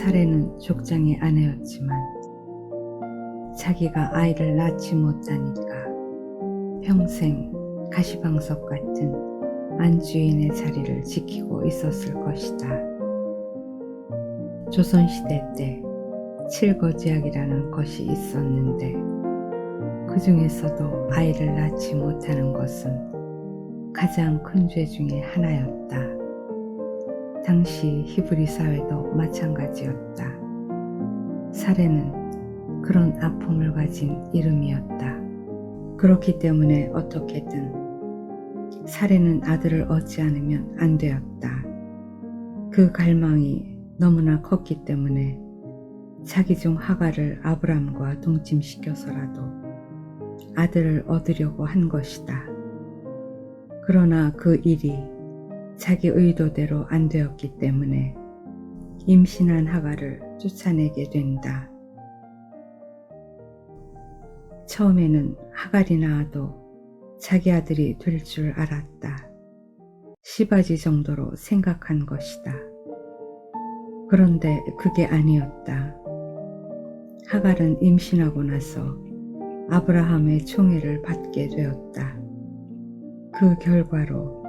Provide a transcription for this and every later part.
사례는 족장의 아내였지만 자기가 아이를 낳지 못하니까 평생 가시방석 같은 안주인의 자리를 지키고 있었을 것이다. 조선시대 때 칠거지약이라는 것이 있었는데 그 중에서도 아이를 낳지 못하는 것은 가장 큰 죄 중에 하나였다. 당시 히브리 사회도 마찬가지였다. 사례는 그런 아픔을 가진 이름이었다. 그렇기 때문에 어떻게든 사례는 아들을 얻지 않으면 안 되었다. 그 갈망이 너무나 컸기 때문에 자기 중 하갈을 아브람과 동침시켜서라도 아들을 얻으려고 한 것이다. 그러나 그 일이 자기 의도대로 안 되었기 때문에 임신한 하갈을 쫓아내게 된다. 처음에는 하갈이 낳아도 자기 아들이 될 줄 알았다. 시바지 정도로 생각한 것이다. 그런데 그게 아니었다. 하갈은 임신하고 나서 아브라함의 총애를 받게 되었다. 그 결과로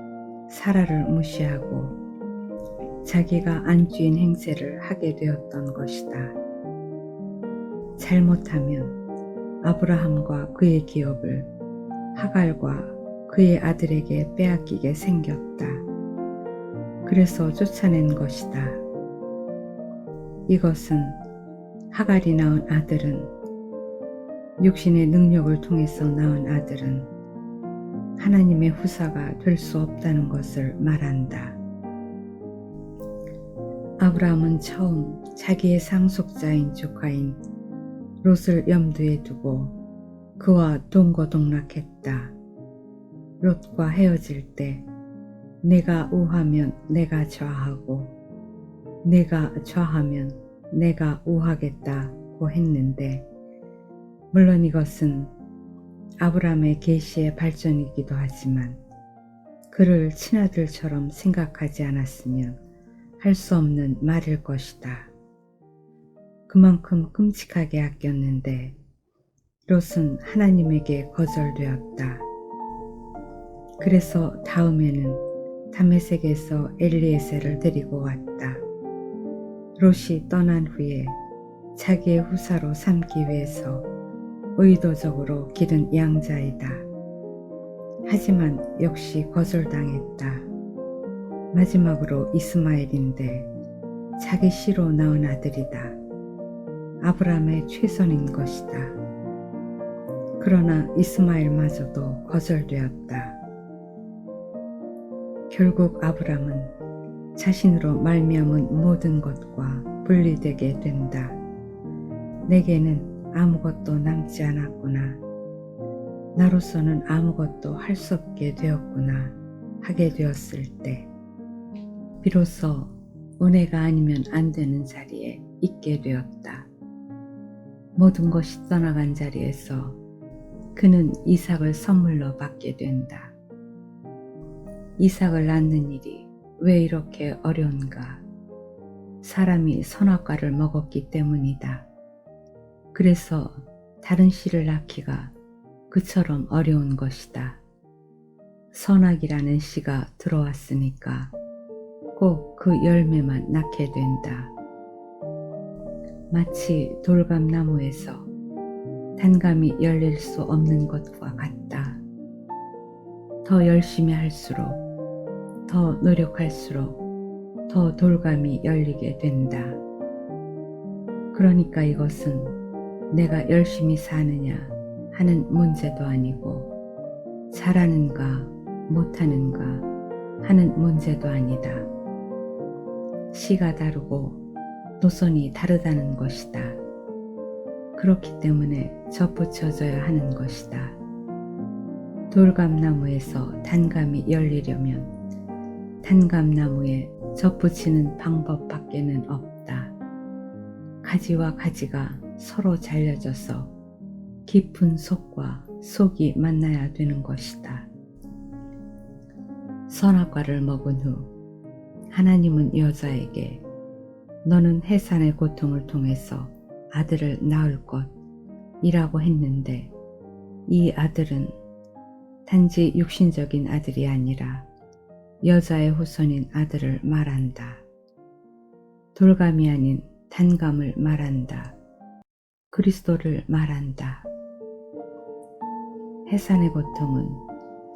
사라를 무시하고 자기가 안주인 행세를 하게 되었던 것이다. 잘못하면 아브라함과 그의 기업을 하갈과 그의 아들에게 빼앗기게 생겼다. 그래서 쫓아낸 것이다. 이것은 하갈이 낳은 아들은, 육신의 능력을 통해서 낳은 아들은 하나님의 후사가 될 수 없다는 것을 말한다. 아브라함은 처음 자기의 상속자인 조카인 롯을 염두에 두고 그와 동거동락했다. 롯과 헤어질 때 내가 우하면 내가 좌하고 내가 좌하면 내가 우하겠다고 했는데, 물론 이것은 아브라함의 계시의 발전이기도 하지만 그를 친아들처럼 생각하지 않았으면 할 수 없는 말일 것이다. 그만큼 끔찍하게 아꼈는데 롯은 하나님에게 거절되었다. 그래서 다음에는 다메섹에서 엘리에셀을 데리고 왔다. 롯이 떠난 후에 자기의 후사로 삼기 위해서 의도적으로 기른 양자이다. 하지만 역시 거절당했다. 마지막으로 이스마엘인데 자기 씨로 낳은 아들이다. 아브라함의 최선인 것이다. 그러나 이스마엘마저도 거절되었다. 결국 아브라함은 자신으로 말미암은 모든 것과 분리되게 된다. 내게는 아무것도 남지 않았구나. 나로서는 아무것도 할 수 없게 되었구나 하게 되었을 때 비로소 은혜가 아니면 안 되는 자리에 있게 되었다. 모든 것이 떠나간 자리에서 그는 이삭을 선물로 받게 된다. 이삭을 낳는 일이 왜 이렇게 어려운가? 사람이 선악과를 먹었기 때문이다. 그래서 다른 씨를 낳기가 그처럼 어려운 것이다. 선악이라는 씨가 들어왔으니까 꼭 그 열매만 낳게 된다. 마치 돌감나무에서 단감이 열릴 수 없는 것과 같다. 더 열심히 할수록, 더 노력할수록 더 돌감이 열리게 된다. 그러니까 이것은 내가 열심히 사느냐 하는 문제도 아니고 잘하는가 못하는가 하는 문제도 아니다. 시가 다르고 노선이 다르다는 것이다. 그렇기 때문에 접붙여져야 하는 것이다. 돌감나무에서 단감이 열리려면 단감나무에 접붙이는 방법밖에는 없다. 가지와 가지가 서로 잘려져서 깊은 속과 속이 만나야 되는 것이다. 선악과를 먹은 후 하나님은 여자에게 너는 해산의 고통을 통해서 아들을 낳을 것이라고 했는데 이 아들은 단지 육신적인 아들이 아니라 여자의 후손인 아들을 말한다. 돌감이 아닌 단감을 말한다. 그리스도를 말한다. 해산의 고통은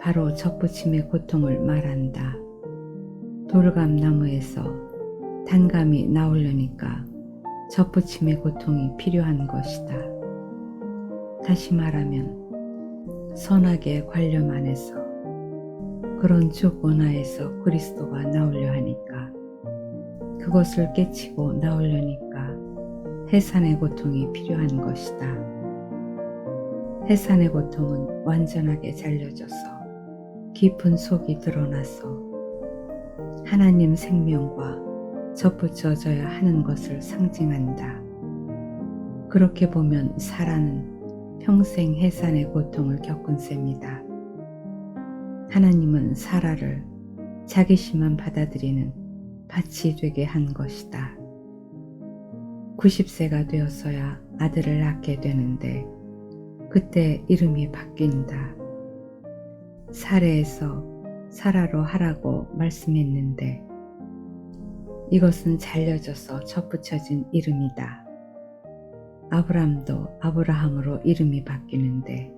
바로 접붙임의 고통을 말한다. 돌감나무에서 단감이 나오려니까 접붙임의 고통이 필요한 것이다. 다시 말하면 선악의 관념 안에서 그런 주 본하에서 그리스도가 나오려 하니까 그것을 깨치고 나오려니까 해산의 고통이 필요한 것이다. 해산의 고통은 완전하게 잘려져서 깊은 속이 드러나서 하나님 생명과 접붙여져야 하는 것을 상징한다. 그렇게 보면 사라는 평생 해산의 고통을 겪은 셈이다. 하나님은 사라를 자기시만 받아들이는 밭이 되게 한 것이다. 90세가 되어서야 아들을 낳게 되는데 그때 이름이 바뀐다. 사레에서 사라로 하라고 말씀했는데 이것은 잘려져서 접붙여진 이름이다. 아브람도 아브라함으로 이름이 바뀌는데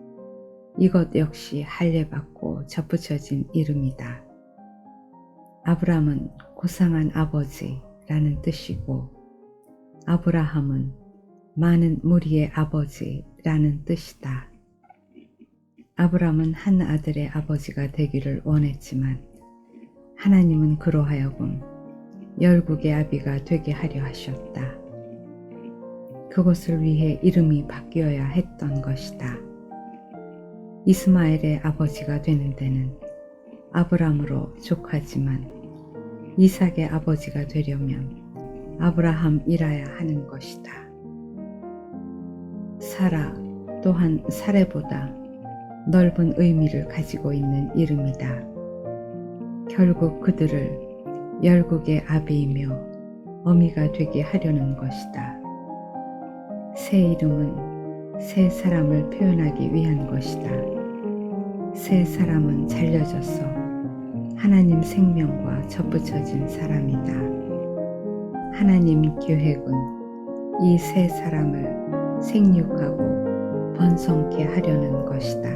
이것 역시 할례받고 접붙여진 이름이다. 아브람은 고상한 아버지라는 뜻이고 아브라함은 많은 무리의 아버지라는 뜻이다. 아브람은 한 아들의 아버지가 되기를 원했지만 하나님은 그로 하여금 열국의 아비가 되게 하려 하셨다. 그것을 위해 이름이 바뀌어야 했던 것이다. 이스마엘의 아버지가 되는 데는 아브람으로 족하지만 이삭의 아버지가 되려면 아브라함이라야 하는 것이다. 사라 또한 사레보다 넓은 의미를 가지고 있는 이름이다. 결국 그들을 열국의 아비이며 어미가 되게 하려는 것이다. 새 이름은 새 사람을 표현하기 위한 것이다. 새 사람은 잘려져서 하나님 생명과 접붙여진 사람이다. 하나님 계획은 이 새 사람을 생육하고 번성케 하려는 것이다.